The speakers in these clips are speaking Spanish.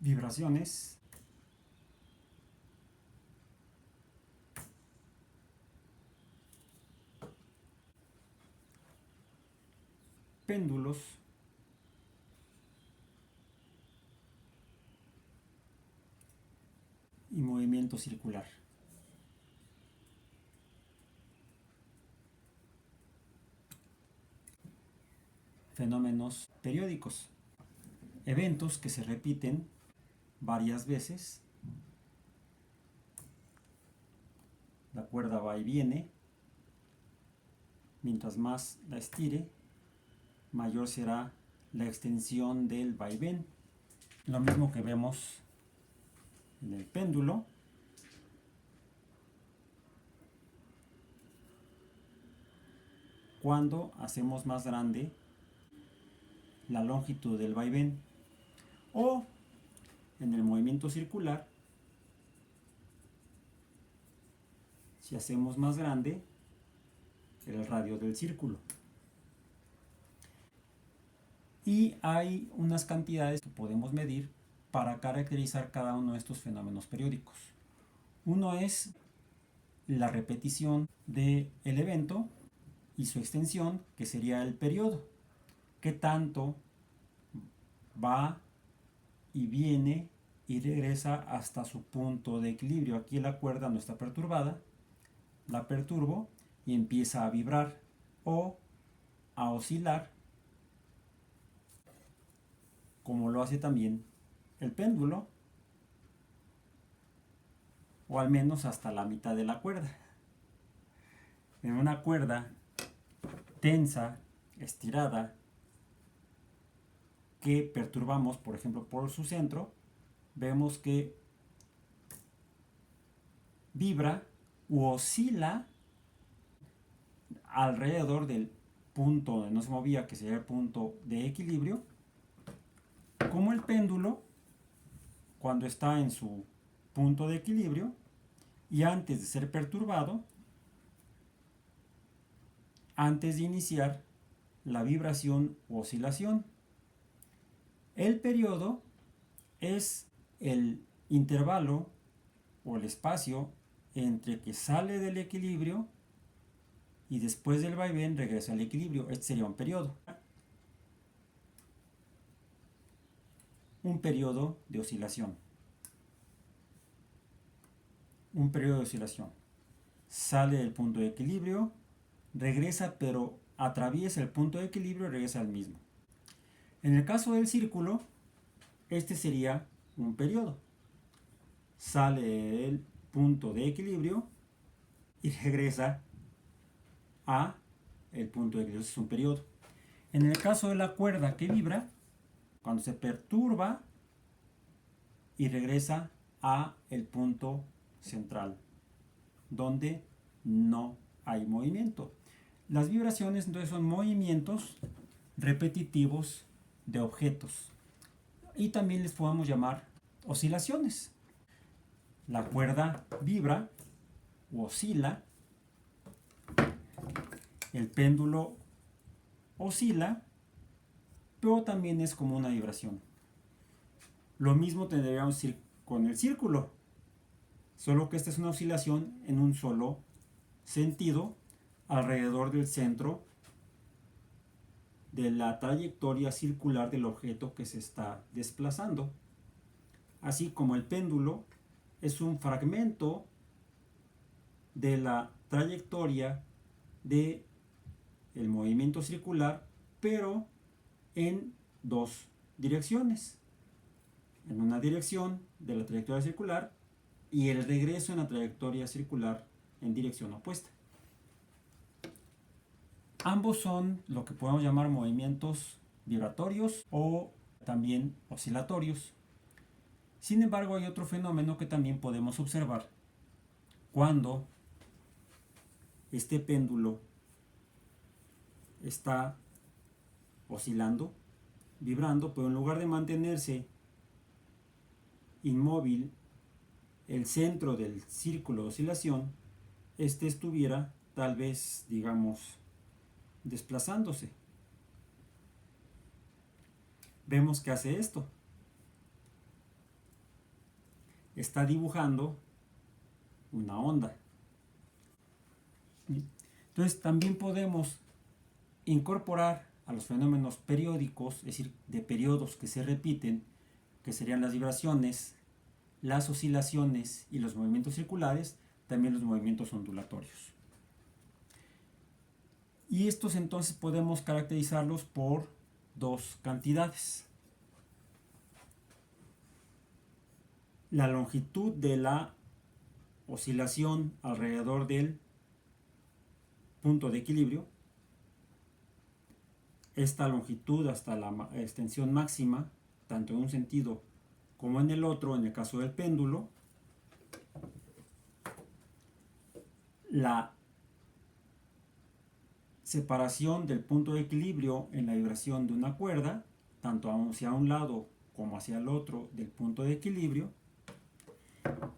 vibraciones, péndulos, y movimiento circular. Fenómenos periódicos. Eventos que se repiten varias veces. La cuerda va y viene. Mientras más la estire, mayor será la extensión del vaivén. Lo mismo que vemos en el péndulo. Cuando hacemos más grande la longitud del vaivén, o en el movimiento circular, si hacemos más grande el radio del círculo. Y hay unas cantidades que podemos medir para caracterizar cada uno de estos fenómenos periódicos. Uno es la repetición del evento y su extensión, que sería el periodo. ¿Qué tanto va y viene y regresa hasta su punto de equilibrio? Aquí la cuerda no está perturbada, la perturbo y empieza a vibrar o a oscilar, como lo hace también el péndulo, o al menos hasta la mitad de la cuerda. En una cuerda tensa, estirada, que perturbamos, por ejemplo, por su centro, vemos que vibra u oscila alrededor del punto donde no se movía, que sería el punto de equilibrio, como el péndulo cuando está en su punto de equilibrio y antes de ser perturbado, antes de iniciar la vibración u oscilación. El periodo es el intervalo o el espacio entre que sale del equilibrio y después del vaivén regresa al equilibrio. Este sería un periodo. Un periodo de oscilación. Un periodo de oscilación. Sale del punto de equilibrio, regresa, pero atraviesa el punto de equilibrio y regresa al mismo. En el caso del círculo, este sería un periodo. Sale del punto de equilibrio y regresa a el punto de equilibrio. Es un periodo. En el caso de la cuerda que vibra, cuando se perturba y regresa a el punto central, donde no hay movimiento. Las vibraciones entonces son movimientos repetitivos de objetos y también les podemos llamar oscilaciones. La cuerda vibra o oscila, el péndulo oscila, pero también es como una vibración. Lo mismo tendríamos que decir con el círculo, solo que esta es una oscilación en un solo sentido alrededor del centro de la trayectoria circular del objeto que se está desplazando. Así como el péndulo es un fragmento de la trayectoria del movimiento circular, pero en dos direcciones. En una dirección de la trayectoria circular y el regreso en la trayectoria circular en dirección opuesta. Ambos son lo que podemos llamar movimientos vibratorios o también oscilatorios. Sin embargo, hay otro fenómeno que también podemos observar cuando este péndulo está oscilando, vibrando, pero en lugar de mantenerse inmóvil el centro del círculo de oscilación, este estuviera tal vez, digamos, desplazándose. Vemos que hace esto. está dibujando una onda. Entonces también podemos incorporar a los fenómenos periódicos, es decir, de periodos que se repiten, que serían las vibraciones, las oscilaciones y los movimientos circulares, también los movimientos ondulatorios. Y estos entonces podemos caracterizarlos por dos cantidades. La longitud de la oscilación alrededor del punto de equilibrio. Esta longitud hasta la extensión máxima, tanto en un sentido como en el otro, en el caso del péndulo. La separación del punto de equilibrio en la vibración de una cuerda, tanto hacia un lado como hacia el otro del punto de equilibrio.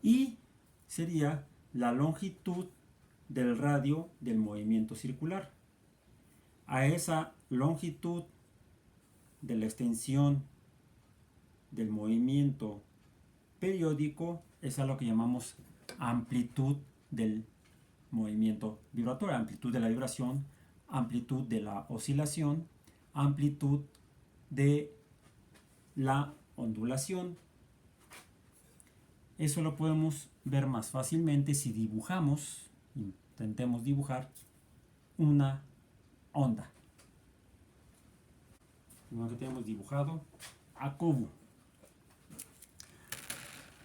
Y sería la longitud del radio del movimiento circular. A esa longitud de la extensión del movimiento periódico es a lo que llamamos amplitud del movimiento vibratorio, amplitud de la vibración, amplitud de la oscilación, amplitud de la ondulación. Eso lo podemos ver más fácilmente si dibujamos, intentemos dibujar una onda. Lo que tenemos dibujado a cubo.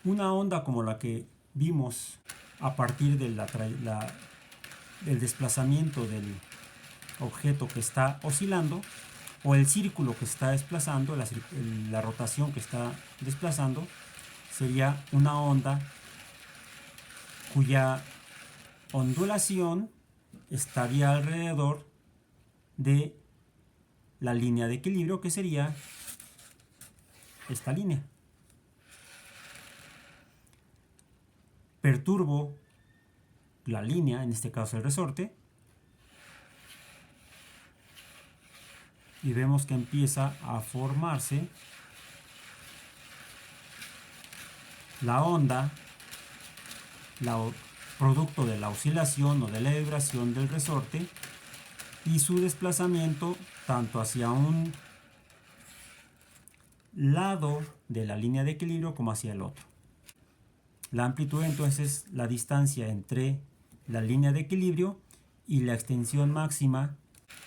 Una onda como la que vimos a partir de del desplazamiento del objeto que está oscilando, o el círculo que está desplazando, la rotación que está desplazando, sería una onda cuya ondulación estaría alrededor de la línea de equilibrio, que sería esta línea. Perturbo la línea, en este caso el resorte, y vemos que empieza a formarse la onda, producto de la oscilación o de la vibración del resorte y su desplazamiento tanto hacia un lado de la línea de equilibrio como hacia el otro. La amplitud entonces es la distancia entre la línea de equilibrio y la extensión máxima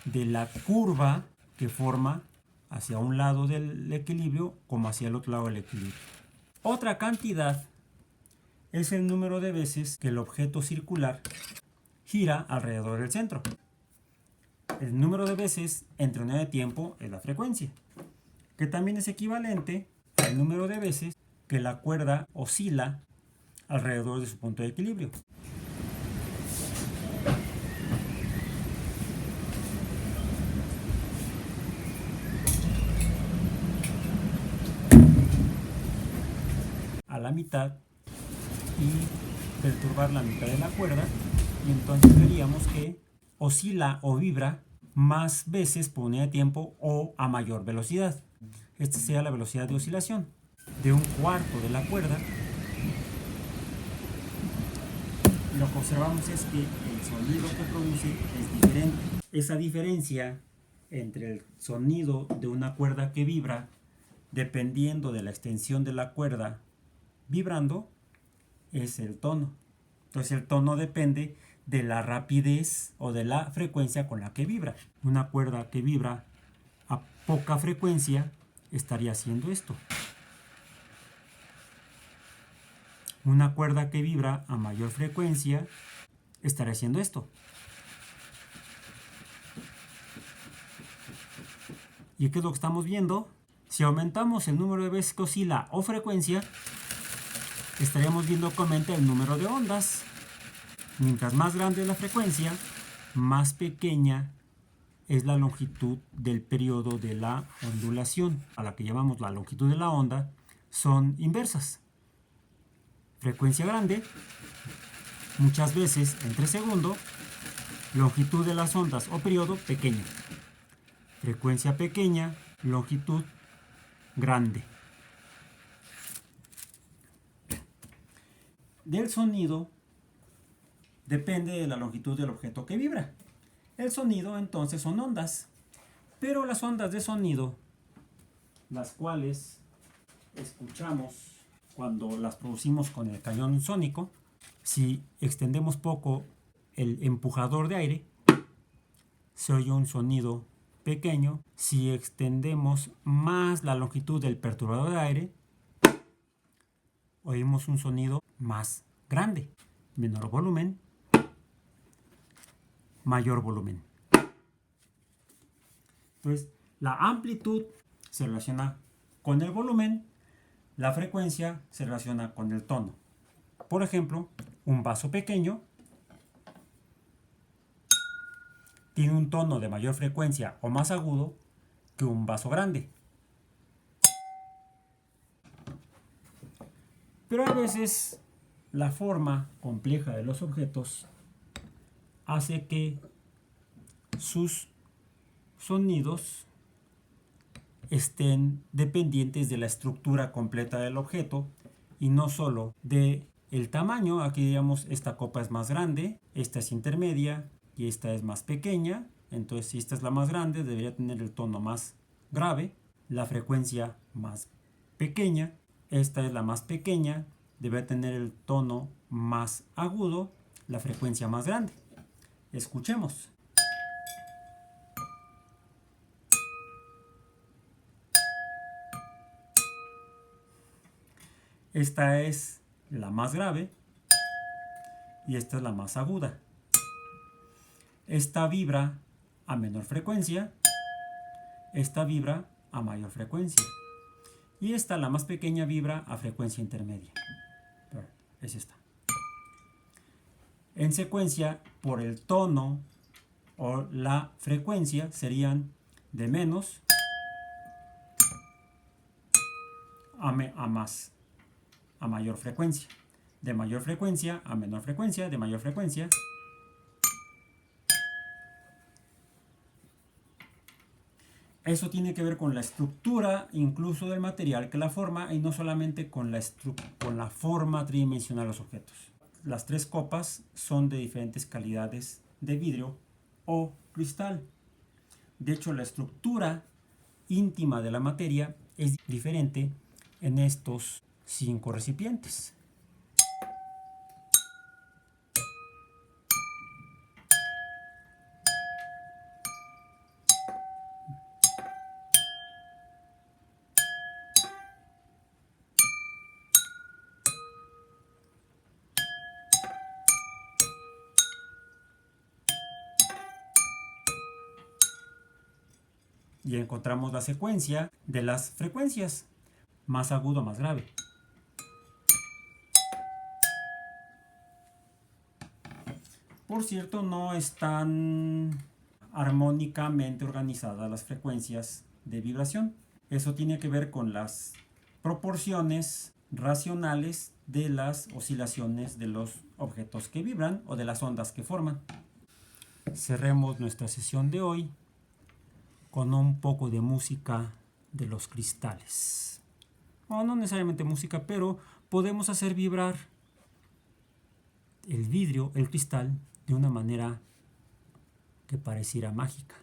de la curva que forma hacia un lado del equilibrio como hacia el otro lado del equilibrio. Otra cantidad es el número de veces que el objeto circular gira alrededor del centro. El número de veces entre unidad de tiempo es la frecuencia, que también es equivalente al número de veces que la cuerda oscila alrededor de su punto de equilibrio. A la mitad y perturbar la mitad de la cuerda, y entonces veríamos que oscila o vibra más veces por unidad de tiempo o a mayor velocidad. Esta sería la velocidad de oscilación de un cuarto de la cuerda. Lo que observamos es que el sonido que produce es diferente. Esa diferencia entre el sonido de una cuerda que vibra, dependiendo de la extensión de la cuerda vibrando, es el tono. Entonces el tono depende de la rapidez o de la frecuencia con la que vibra. Una cuerda que vibra a poca frecuencia estaría haciendo esto. Una cuerda que vibra a mayor frecuencia estaría haciendo esto. ¿Y qué es lo que estamos viendo? Si aumentamos el número de veces que oscila o frecuencia, estaríamos viendo que aumenta el número de ondas. Mientras más grande es la frecuencia, más pequeña es la longitud del periodo de la ondulación, a la que llamamos la longitud de la onda, son inversas. Frecuencia grande, muchas veces entre segundo, longitud de las ondas o periodo pequeño. Frecuencia pequeña, longitud grande. del sonido depende de la longitud del objeto que vibra. El sonido entonces son ondas, pero las ondas de sonido, las cuales escuchamos cuando las producimos con el cañón sónico, si extendemos poco el empujador de aire, se oye un sonido pequeño. Si extendemos más la longitud del perturbador de aire, oímos un sonido más grande. Menor volumen, mayor volumen. Entonces, la amplitud se relaciona con el volumen, la frecuencia se relaciona con el tono. Por ejemplo, un vaso pequeño tiene un tono de mayor frecuencia o más agudo que un vaso grande. Pero a veces la forma compleja de los objetos hace que sus sonidos estén dependientes de la estructura completa del objeto y no solo de el tamaño. Aquí digamos esta copa es más grande, esta es intermedia y esta es más pequeña. Entonces si esta es la más grande debería tener el tono más grave, la frecuencia más pequeña. Esta es la más pequeña, debe tener el tono más agudo, la frecuencia más grande. Escuchemos. Esta es la más grave y esta es la más aguda. Esta vibra a menor frecuencia, esta vibra a mayor frecuencia. Y esta, la más pequeña, vibra a frecuencia intermedia. Es esta. En secuencia, por el tono o la frecuencia, serían de menos a más, a mayor frecuencia. De mayor frecuencia a menor frecuencia, de mayor frecuencia. Eso tiene que ver con la estructura incluso del material que la forma y no solamente con la forma tridimensional de los objetos. Las tres copas son de diferentes calidades de vidrio o cristal. De hecho, la estructura íntima de la materia es diferente en estos 5 recipientes. Y encontramos la secuencia de las frecuencias, más agudo, más grave. Por cierto, no están armónicamente organizadas las frecuencias de vibración. Eso tiene que ver con las proporciones racionales de las oscilaciones de los objetos que vibran o de las ondas que forman. Cerremos nuestra sesión de hoy con un poco de música de los cristales. O no necesariamente música, pero podemos hacer vibrar el vidrio, el cristal, de una manera que pareciera mágica.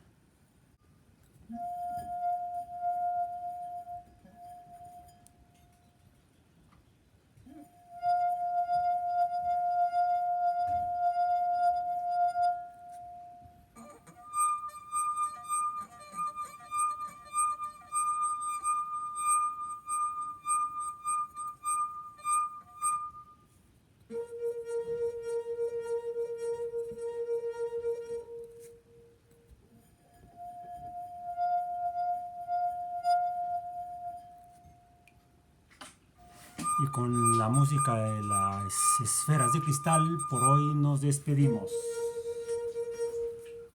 Y con la música de las esferas de cristal, por hoy nos despedimos.